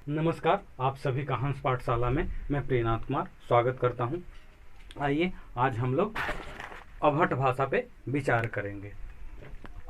नमस्कार, आप सभी का हंस पाठशाला में मैं प्रेरनाथ कुमार स्वागत करता हूं। आइए आज हम लोग अभट भाषा पे विचार करेंगे।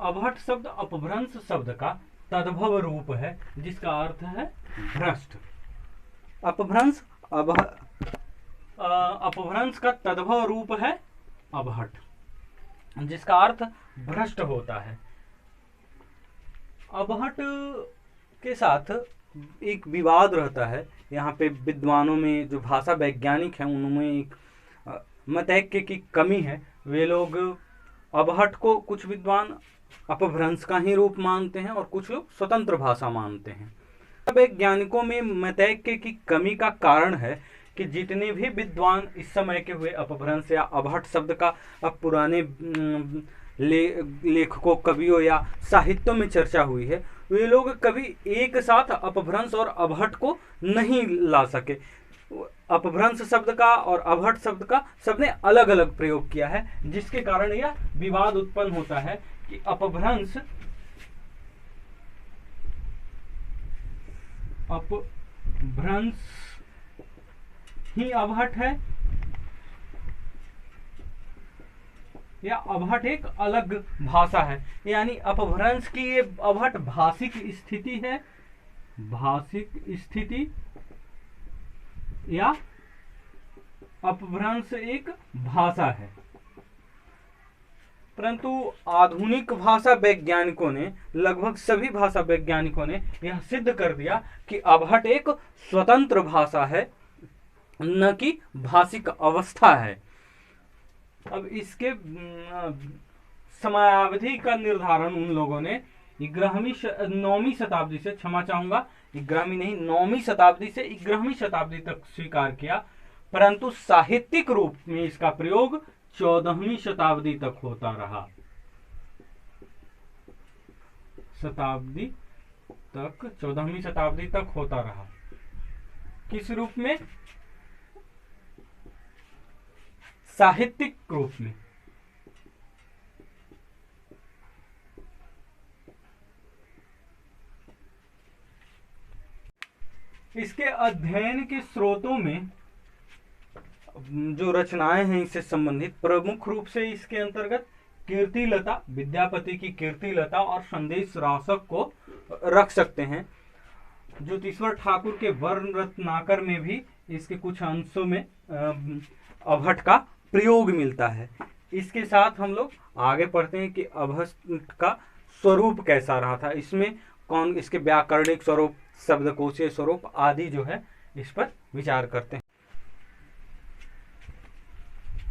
अभट शब्द अपभ्रंश शब्द का तद्भव रूप है जिसका अर्थ है भ्रष्ट। अपभ्रंश अपभ्रंश का तद्भव रूप है अभट, जिसका अर्थ भ्रष्ट होता है। अभट के साथ एक विवाद रहता है। यहाँ पे विद्वानों में जो भाषा वैज्ञानिक हैं उनमें एक मतैक्य की कमी है। वे लोग अभट को कुछ विद्वान अपभ्रंश का ही रूप मानते हैं और कुछ लोग स्वतंत्र भाषा मानते हैं। वैज्ञानिकों में मतैक्य की कमी का कारण है कि जितने भी विद्वान इस समय के हुए अपभ्रंश या अभट शब्द का अब पुराने लेखकों, कवियों या साहित्यों में चर्चा हुई है, वे लोग कभी एक साथ अपभ्रंश और अभट को नहीं ला सके। अपभ्रंश शब्द का और अभट शब्द का सबने अलग अलग प्रयोग किया है, जिसके कारण यह विवाद उत्पन्न होता है कि अपभ्रंश ही अभट है या अभट एक अलग भाषा है। यानी अपभ्रंश की ये अभट भाषिक स्थिति है, भाषिक स्थिति, या अपभ्रंश एक भाषा है। परंतु आधुनिक भाषा वैज्ञानिकों ने, लगभग सभी भाषा वैज्ञानिकों ने यह सिद्ध कर दिया कि अभट एक स्वतंत्र भाषा है, न कि भाषिक अवस्था है। अब इसके समयावधि का निर्धारण उन लोगों ने 9वीं शताब्दी से, क्षमा चाहूंगा 11वीं नहीं 9वीं शताब्दी से 11वीं शताब्दी तक स्वीकार किया, परंतु साहित्यिक रूप में इसका प्रयोग 14वीं शताब्दी तक होता रहा। 14वीं शताब्दी तक होता रहा। किस रूप में? साहित्यिक रूप में। इसके अध्ययन के स्रोतों में जो रचनाएं हैं इससे संबंधित, प्रमुख रूप से इसके अंतर्गत कीर्तिलता, विद्यापति की कीर्तिलता और संदेश रासक को रख सकते हैं। ज्योतिश्वर ठाकुर के वर्ण रत्नाकर में भी इसके कुछ अंशों में अभट का प्रयोग मिलता है। इसके साथ हम लोग आगे पढ़ते हैं कि अभट का स्वरूप कैसा रहा था, इसमें कौन, इसके व्याकरणिक स्वरूप, शब्दकोशीय स्वरूप आदि जो है इस पर विचार करते हैं।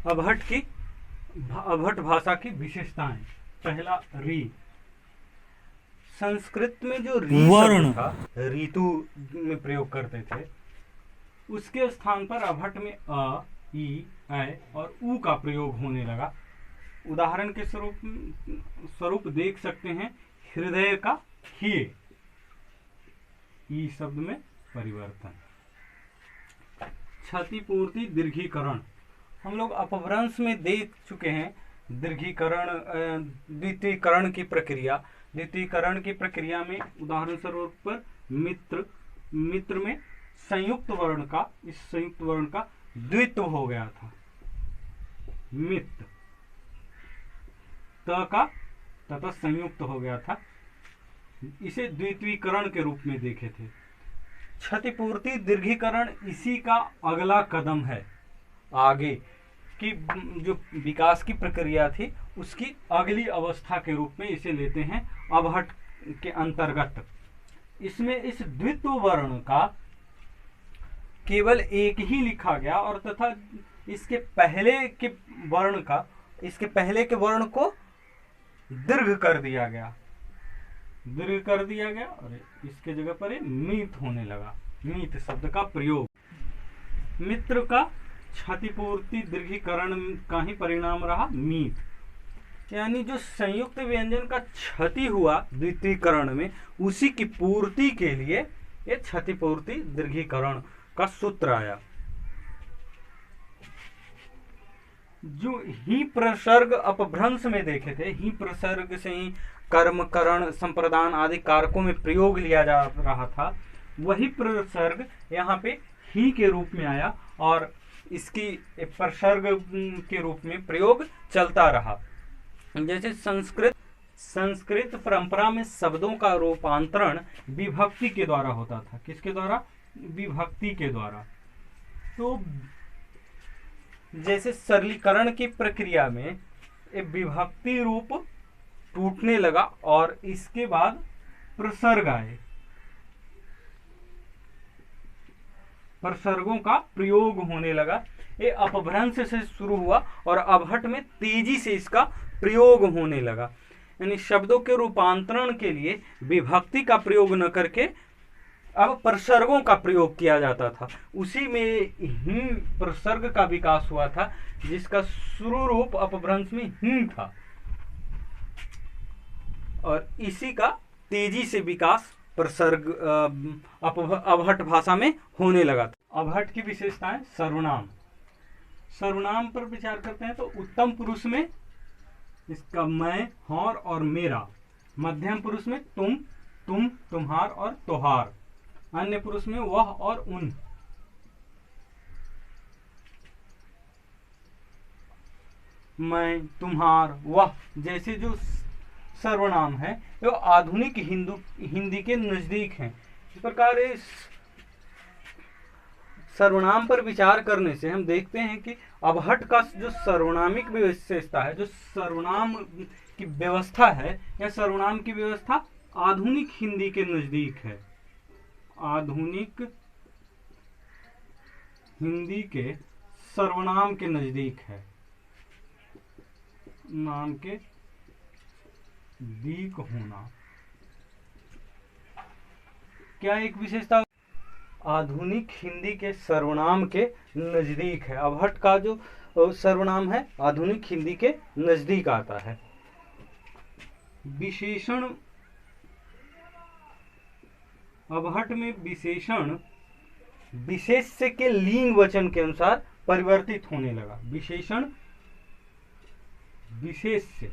अभट भाषा की विशेषताएं। पहला, री। संस्कृत में जो री शब्द था, ऋतु में प्रयोग करते थे, उसके स्थान पर अभट में अ, ई, ऐ और ऊ का प्रयोग होने लगा। उदाहरण के स्वरूप देख सकते हैं, हृदय का हिय, ई शब्द में परिवर्तन। क्षतिपूर्ति, दीर्घीकरण। हम लोग अपभ्रंश में देख चुके हैं दीर्घीकरण, द्वितीयकरण की प्रक्रिया। द्वितीयकरण की प्रक्रिया में उदाहरण स्वरूप पर मित्र में संयुक्त वर्ण का, इस संयुक्त वर्ण का द्वित्व हो गया था, मित्र, त का तथा संयुक्त हो गया था, इसे द्वितीयकरण के रूप में देखे थे। क्षतिपूर्ति, दीर्घीकरण इसी का अगला कदम है। आगे की जो विकास की प्रक्रिया थी उसकी अगली अवस्था के रूप में इसे लेते हैं अभट के अंतर्गत। इसमें इस द्वित्व वर्ण का केवल एक ही लिखा गया और तथा इसके पहले के वर्ण को दीर्घ कर दिया गया, और इसके जगह पर मीत होने लगा। मीत शब्द का प्रयोग मित्र का क्षतिपूर्ति दीर्घीकरण का ही परिणाम रहा मीत। यानी जो संयुक्त व्यंजन का क्षति हुआ द्वितीयकरण में, उसी की पूर्ति के लिए ये क्षतिपूर्ति दीर्घीकरण का सूत्र आया। जो ही प्रसर्ग अपभ्रंश में देखे थे, ही प्रसर्ग से ही कर्म, करण, संप्रदान आदि कारकों में प्रयोग लिया जा रहा था, वही प्रसर्ग यहाँ पे ही के रूप में आया और इसकी प्रसर्ग के रूप में प्रयोग चलता रहा। जैसे संस्कृत परंपरा में शब्दों का रूपांतरण विभक्ति के द्वारा होता था। किसके द्वारा? विभक्ति के द्वारा। तो जैसे सरलीकरण की प्रक्रिया में विभक्ति रूप टूटने लगा और इसके बाद प्रसर्ग आए, प्रसर्गों का प्रयोग होने लगा। ये अपभ्रंश से शुरू हुआ और अबहट में तेजी से इसका प्रयोग होने लगा। यानी शब्दों के रूपांतरण के लिए विभक्ति का प्रयोग न करके अब प्रसर्गों का प्रयोग किया जाता था। उसी में ही प्रसर्ग का विकास हुआ था, जिसका शुरू रूप अपभ्रंश में ही था और इसी का तेजी से विकास प्रसर्ग अबहट भाषा में होने लगा था। अबहट की विशेषताएं। सर्वनाम। सर्वनाम पर विचार करते हैं तो उत्तम पुरुष में इसका मैं, हौर और मेरा। मध्यम पुरुष में तुम, तुम, तुम्हार और तोहार। अन्य पुरुष में वह और उन। मैं, तुम्हार, वह जैसे जो सर्वनाम है वो आधुनिक हिंदी के नजदीक हैं। इस प्रकार इस सर्वनाम पर विचार करने से हम देखते हैं कि अबहट का जो सर्वनामिक विशेषता है, जो सर्वनाम की व्यवस्था है, या सर्वनाम की व्यवस्था आधुनिक हिंदी के नजदीक है। आधुनिक हिंदी के सर्वनाम के नजदीक है। नाम के दीक होना क्या एक विशेषता? आधुनिक हिंदी के सर्वनाम के नजदीक है। अबहट का जो सर्वनाम है आधुनिक हिंदी के नजदीक आता है। विशेषण। अबहट में विशेषण विशेष्य के लिंग वचन के अनुसार परिवर्तित होने लगा। विशेषण विशेष्य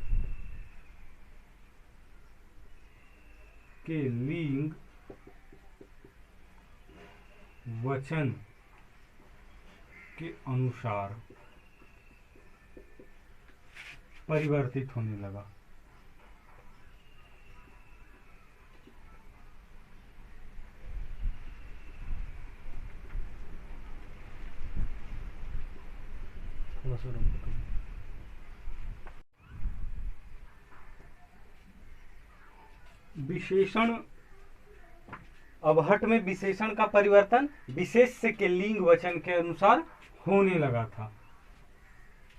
के लिंग वचन के अनुसार परिवर्तित होने लगा। विशेषण। अबहट में विशेषण का परिवर्तन विशेष्य के लिंग वचन के अनुसार होने लगा था।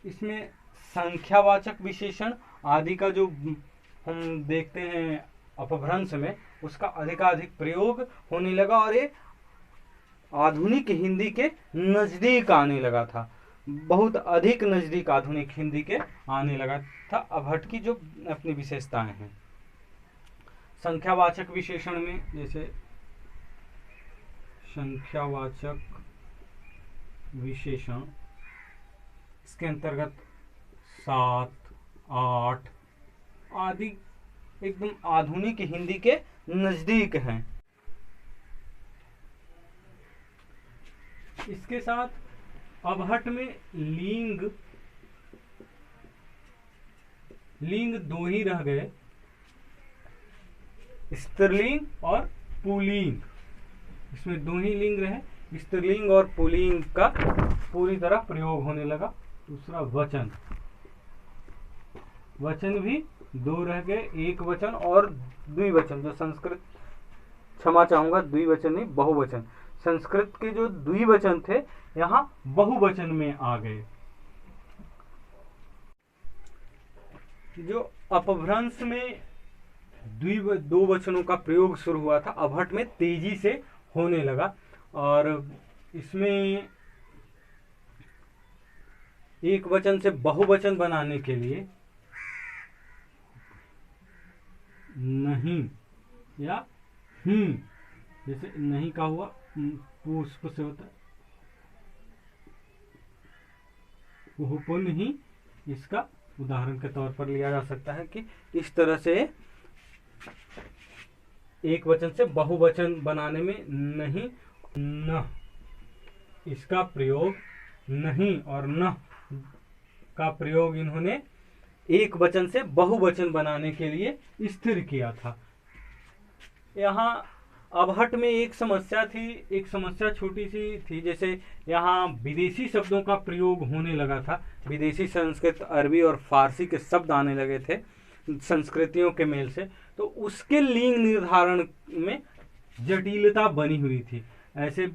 इसमें संख्यावाचक विशेषण आदि का जो हम देखते हैं अपभ्रंश में, उसका अधिकाधिक प्रयोग होने लगा और ये आधुनिक हिंदी के नजदीक आने लगा था। बहुत अधिक नजदीक आधुनिक हिंदी के आने लगा था अबहट की जो अपनी विशेषताएं हैं। संख्यावाचक विशेषण में जैसे संख्यावाचक विशेषण, इसके अंतर्गत 7, 8 आदि एकदम आधुनिक हिंदी के नजदीक हैं। इसके साथ अबहट में लिंग दो ही रह गए, स्त्रीलिंग और पुल्लिंग। इसमें दो ही लिंग रहे, स्त्रीलिंग और पुल्लिंग का पूरी तरह प्रयोग होने लगा। दूसरा वचन। वचन भी दो रह गए, एक वचन और द्विवचन। जो संस्कृत, क्षमा चाहूंगा, द्विवचन नहीं बहुवचन। संस्कृत के जो द्विवचन थे यहाँ बहुवचन में आ गए। जो अपभ्रंश में दो वचनों का प्रयोग शुरू हुआ था, अबहट में तेजी से होने लगा और इसमें एक वचन से बहुवचन बनाने के लिए नहीं या जैसे नहीं का हुआ पुष्प से होता है, वह पुण्य ही इसका उदाहरण के तौर पर लिया जा सकता है कि इस तरह से एक वचन से बहुवचन बनाने में नहीं, न इसका प्रयोग, नहीं और न का प्रयोग इन्होंने एक वचन से बहुवचन बनाने के लिए स्थिर किया था। यहाँ अबहट में एक समस्या थी, एक समस्या छोटी सी थी, जैसे यहाँ विदेशी शब्दों का प्रयोग होने लगा था। विदेशी संस्कृत, अरबी और फारसी के शब्द आने लगे थे संस्कृतियों के मेल से, तो उसके लिंग निर्धारण में जटिलता बनी हुई थी। ऐसे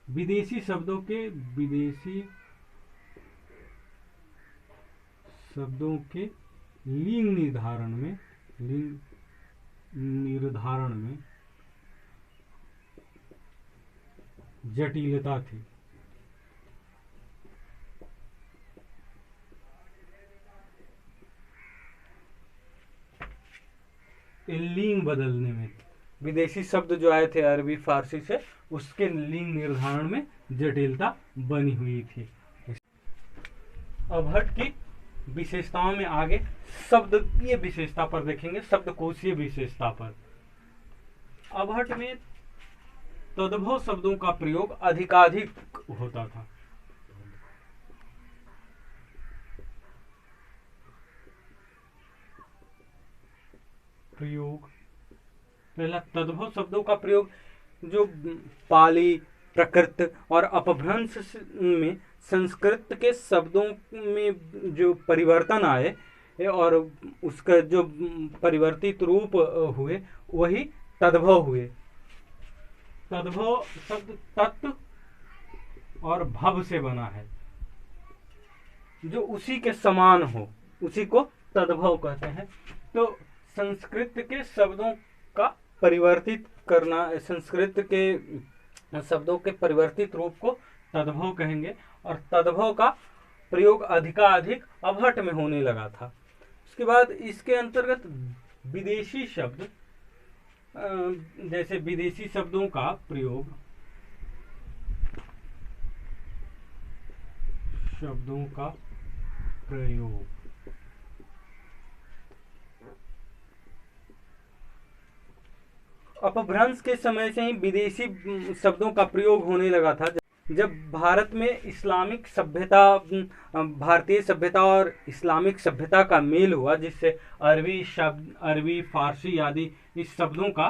विदेशी शब्दों के लिंग निर्धारण में जटिलता थी। लिंग बदलने में विदेशी शब्द जो आए थे अरबी फारसी से, उसके लिंग निर्धारण में जटिलता बनी हुई थी। अबहट की विशेषताओं में आगे शब्दीय विशेषता पर देखेंगे, शब्दकोशीय विशेषता पर। अबहट में तद्भव शब्दों का प्रयोग अधिकाधिक होता था। पहला तद्भव शब्दों का प्रयोग जो पाली, प्रकृत और अपभ्रंश में संस्कृत के शब्दों में जो परिवर्तन आए और उसका जो परिवर्तित रूप हुए, वही तद्भव हुए। तद्भव शब्द तत्व और भव से बना है, जो उसी के समान हो, उसी को तद्भव कहते हैं। तो संस्कृत के शब्दों का परिवर्तित करना, संस्कृत के शब्दों के परिवर्तित रूप को तद्भव कहेंगे, और तद्भव का प्रयोग अधिकाधिक अबहट में होने लगा था। उसके बाद इसके अंतर्गत विदेशी शब्द, जैसे विदेशी शब्दों का प्रयोग, अपभ्रंश के समय से ही विदेशी शब्दों का प्रयोग होने लगा था। जब भारत में इस्लामिक सभ्यता, भारतीय सभ्यता और इस्लामिक सभ्यता का मेल हुआ, जिससे अरबी शब्द, अरबी, फारसी आदि इस शब्दों का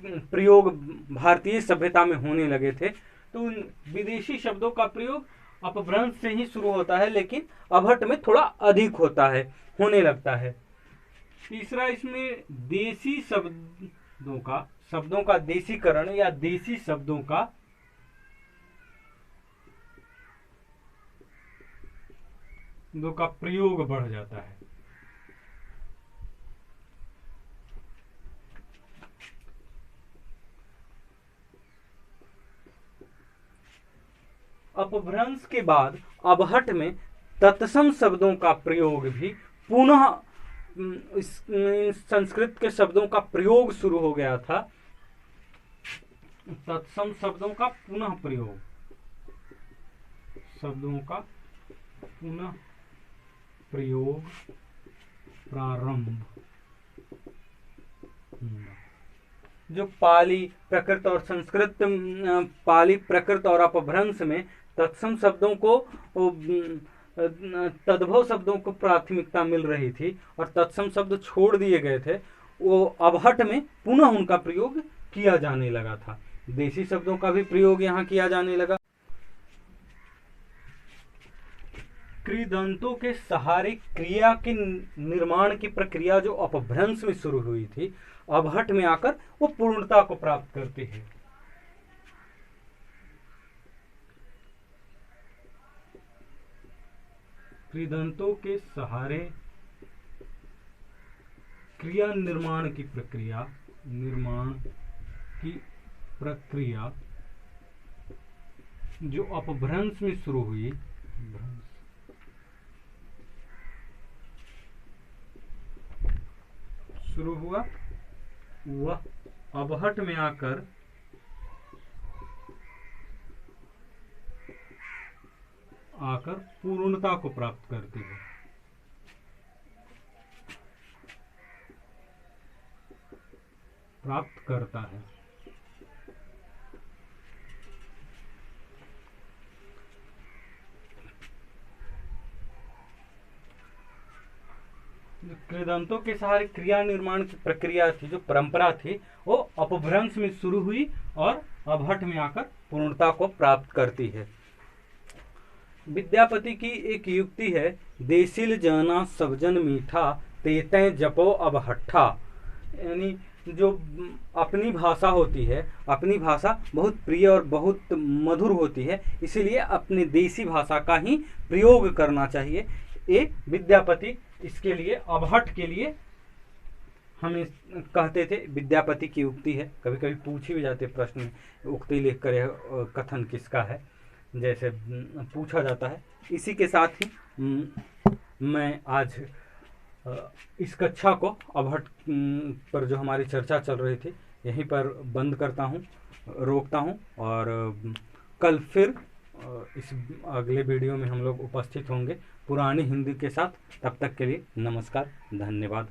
प्रयोग भारतीय सभ्यता में होने लगे थे, तो उन विदेशी शब्दों का प्रयोग अपभ्रंश से ही शुरू होता है, लेकिन अबहट में थोड़ा अधिक होता है, होने लगता है। तीसरा, इसमें देसी शब्दों का देसीकरण या देसी शब्दों का प्रयोग बढ़ जाता है। अपभ्रंश के बाद अबहट में तत्सम शब्दों का प्रयोग भी पुनः संस्कृत के शब्दों का प्रयोग शुरू हो गया था। तत्सम शब्दों का पुनः प्रयोग, प्रारंभ। जो पाली, प्रकृत और संस्कृत, पाली, प्रकृत और अपभ्रंश में तत्सम शब्दों को, तद्भव शब्दों को प्राथमिकता मिल रही थी और तत्सम शब्द छोड़ दिए गए थे, वो अबहट में पुनः उनका प्रयोग किया जाने लगा था। देसी शब्दों का भी प्रयोग यहाँ किया जाने लगा। कृदंतों के सहारे क्रिया के निर्माण की प्रक्रिया जो अपभ्रंश में शुरू हुई थी, अबहट में आकर वो पूर्णता को प्राप्त करती है। कृदंतों के सहारे क्रिया निर्माण की प्रक्रिया जो अपभ्रंश में शुरू हुई, वह अबहट में आकर पूर्णता को प्राप्त करती है। प्राप्त करता है। कृदंतों के सहारे क्रिया निर्माण की प्रक्रिया थी, जो परंपरा थी, वो अपभ्रंश में शुरू हुई और अभट्ट में आकर पूर्णता को प्राप्त करती है। विद्यापति की एक युक्ति है, देसिल जना सबजन मीठा तेते जपो अब हट्ठा। यानी जो अपनी भाषा होती है, अपनी भाषा बहुत प्रिय और बहुत मधुर होती है, इसीलिए अपने देसी भाषा का ही प्रयोग करना चाहिए। ये विद्यापति इसके लिए, अबहट्ठ के लिए हमें कहते थे, विद्यापति की उक्ति है। कभी कभी पूछे भी जाते प्रश्न में, उक्ति लिख कर यह कथन किसका है, जैसे पूछा जाता है। इसी के साथ ही मैं आज इस कक्षा को अबहट्ठ पर जो हमारी चर्चा चल रही थी यहीं पर बंद करता हूँ, रोकता हूँ, और कल फिर इस अगले वीडियो में हम लोग उपस्थित होंगे पुरानी हिंदी के साथ। तब तक के लिए नमस्कार, धन्यवाद।